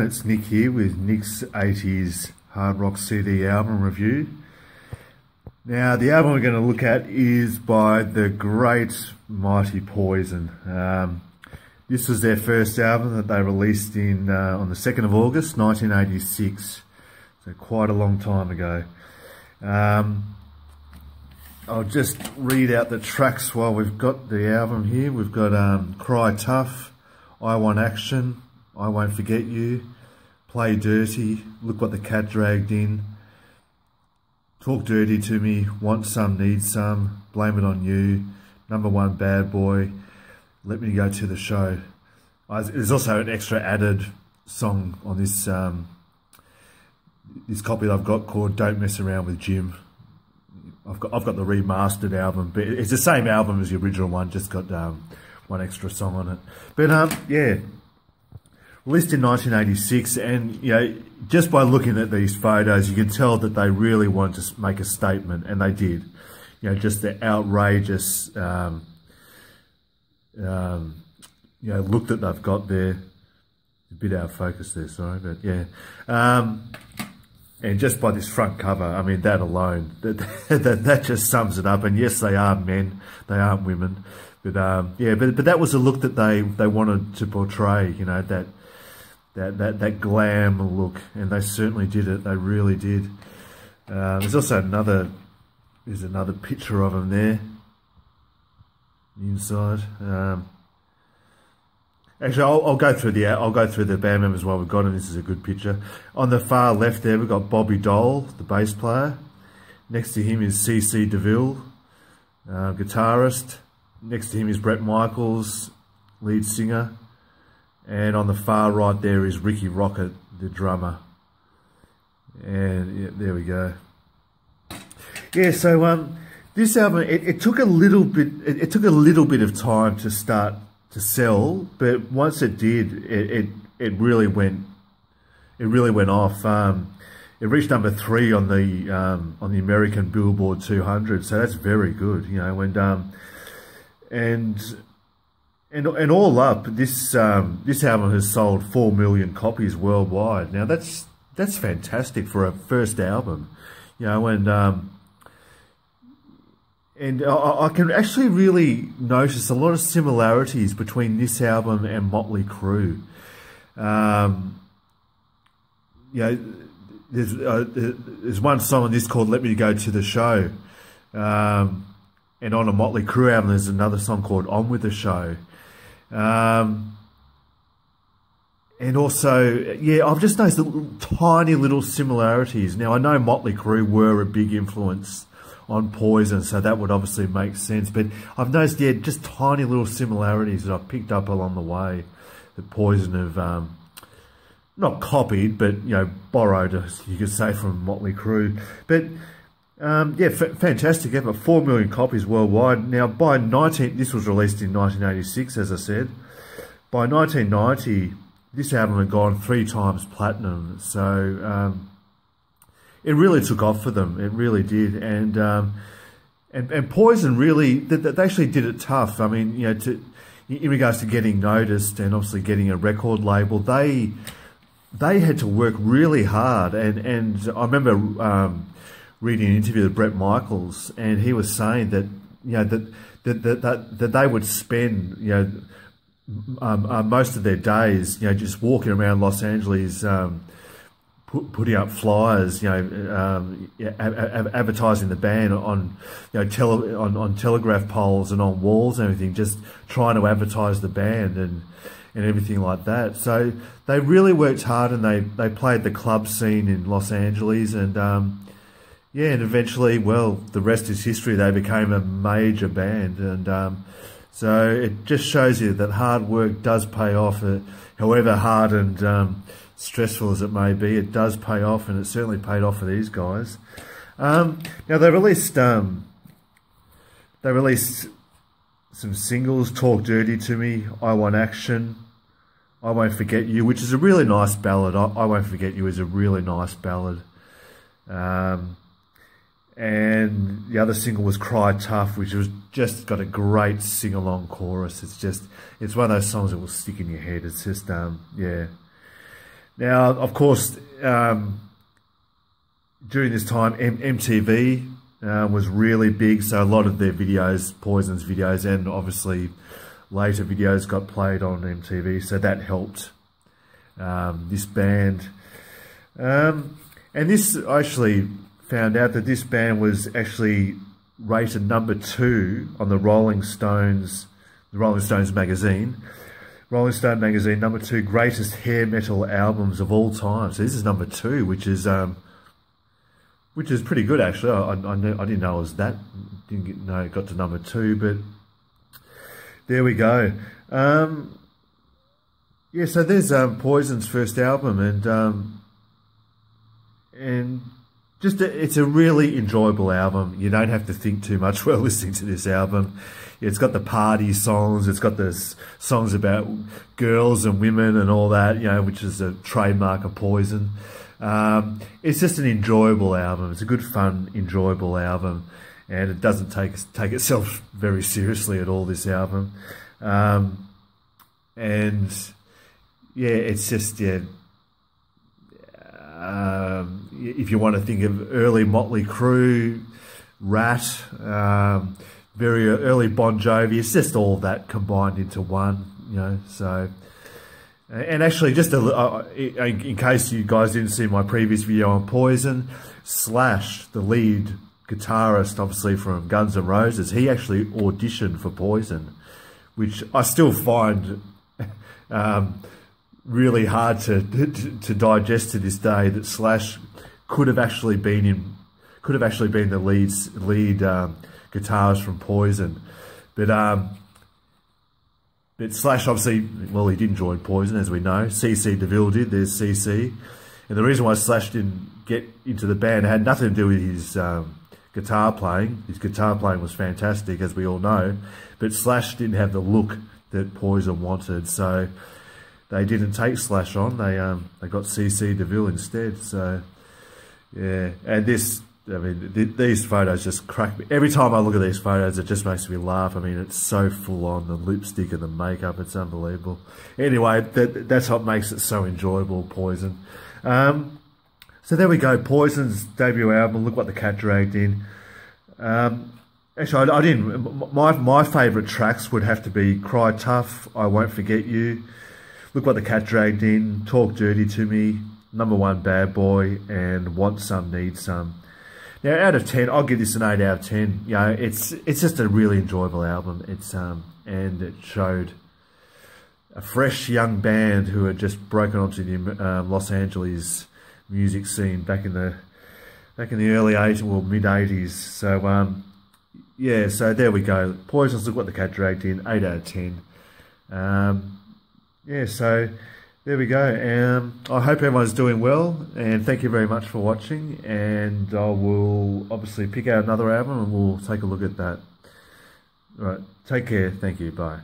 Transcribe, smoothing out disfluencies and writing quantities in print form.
it's Nick here with Nick's 80s hard rock CD album review. Now, the album we're going to look at is by the great mighty Poison. This was their first album that they released in on the 2nd of August 1986, so quite a long time ago. I'll just read out the tracks while we've got the album here. We've got Cry Tough, I Want Action, I Won't Forget You, Play Dirty, Look What the Cat Dragged In, Talk Dirty to Me, Want Some, Need Some, Blame It On You, Number One Bad Boy, Let Me Go to the Show. There's also an extra added song on this this copy that I've got called Don't Mess Around with Jim. I've got the remastered album, but it's the same album as the original one, just got one extra song on it. But yeah, released in 1986, and you know, just by looking at these photos, you can tell that they really wanted to make a statement, and they did. You know, just the outrageous, you know, look that they've got there. A bit out of focus there, sorry, but yeah. And just by this front cover, I mean, that alone, that just sums it up. And yes, they are men, they aren't women, but yeah, but that was a look that they wanted to portray. You know, that glam look, and they certainly did it. They really did. There's also another picture of them there, inside. Actually, I'll go through the band members while we've got them. This is a good picture. On the far left there, we've got Bobby Dole, the bass player. Next to him is C.C. DeVille, guitarist. Next to him is Bret Michaels, lead singer. And on the far right there is Ricky Rocket, the drummer. And yeah, there we go. Yeah, so this album, it took a little bit. It took a little bit of time to start to sell, but once it did, it really went off. It reached number 3 on the American Billboard 200, so that's very good, you know. And all up, this album has sold 4 million copies worldwide. Now that's fantastic for a first album, you know. And I can actually really notice a lot of similarities between this album and Motley Crue. You know, there's one song on this called "Let Me Go to the Show," and on a Motley Crue album, there's another song called "On with the Show." And also, yeah, I've just noticed tiny little similarities. Now, I know Motley Crue were a big influence on Poison, so that would obviously make sense, but I've noticed, yeah, just tiny little similarities that I've picked up along the way that Poison have not copied, but you know, borrowed, you could say, from Motley Crue. But yeah, fantastic effort. 4 million copies worldwide. Now, this was released in 1986, as I said. By 1990, this album had gone 3 times platinum, so it really took off for them. It really did, and Poison really, they actually did it tough. I mean, you know, in regards to getting noticed and obviously getting a record label, they had to work really hard. And I remember reading an interview with Bret Michaels, and he was saying that, you know, that they would spend, you know, most of their days, you know, just walking around Los Angeles, putting up flyers, you know, advertising the band on, you know, on telegraph poles and on walls and everything, just trying to advertise the band and everything like that. So they really worked hard, and they played the club scene in Los Angeles, and yeah, and eventually, well, the rest is history. They became a major band, and so it just shows you that hard work does pay off, however hard and stressful as it may be. It does pay off, and it certainly paid off for these guys. Now they released some singles: "Talk Dirty to Me," "I Want Action," "I Won't Forget You," which is a really nice ballad. "I Won't Forget You" is a really nice ballad. And the other single was "Cry Tough," which was just got a great sing-along chorus. It's one of those songs that will stick in your head. It's just yeah. Now, of course, during this time, MTV was really big, so a lot of their videos, Poison's videos, and obviously later videos got played on MTV, so that helped this band. And this, I actually found out that this band was actually rated #2 on the Rolling Stone magazine. Rolling Stone magazine, #2 greatest hair metal albums of all time. So this is #2, which is pretty good actually. I didn't know it was that. Didn't know it got to #2, but there we go. Yeah, so there's Poison's first album, and just it's a really enjoyable album. You don't have to think too much while listening to this album. It's got the party songs, it's got the songs about girls and women and all that, you know, which is a trademark of Poison. It's just an enjoyable album. It's a good, fun, enjoyable album, and it doesn't take itself very seriously at all, this album. And yeah, it's just, yeah, if you want to think of early Motley Crue, Rat, very early Bon Jovi, it's just all that combined into one, you know. So, and actually, just in case you guys didn't see my previous video on Poison, Slash, the lead guitarist, obviously from Guns N' Roses, he actually auditioned for Poison, which I still find really hard to digest to this day, that Slash could have actually been the lead guitarist from Poison, but Slash obviously, well, he didn't join Poison, as we know. CC DeVille did. There's CC, and the reason why Slash didn't get into the band had nothing to do with his guitar playing. His guitar playing was fantastic, as we all know, but Slash didn't have the look that Poison wanted, so they didn't take Slash on. They got CC DeVille instead. So yeah, and this, I mean, these photos just crack me. Every time I look at these photos, it just makes me laugh. I mean, it's so full on, the lipstick and the makeup, it's unbelievable. Anyway, that's what makes it so enjoyable, Poison. So there we go, Poison's debut album, Look What the Cat Dragged In. Actually, I didn't, my favourite tracks would have to be Cry Tough, I Won't Forget You, Look What the Cat Dragged In, Talk Dirty to Me, #1 Bad Boy, and Want Some, Need Some. Now, out of 10, I'll give this an 8 out of 10. You know, it's just a really enjoyable album. It's and it showed a fresh young band who had just broken onto the Los Angeles music scene back in the early 80s, or mid 80s. So yeah, so there we go. Poison's Look What the Cat Dragged In, 8 out of 10. Yeah, so there we go. I hope everyone's doing well, and thank you very much for watching, and I will obviously pick out another album and we'll take a look at that. All right, take care. Thank you. Bye.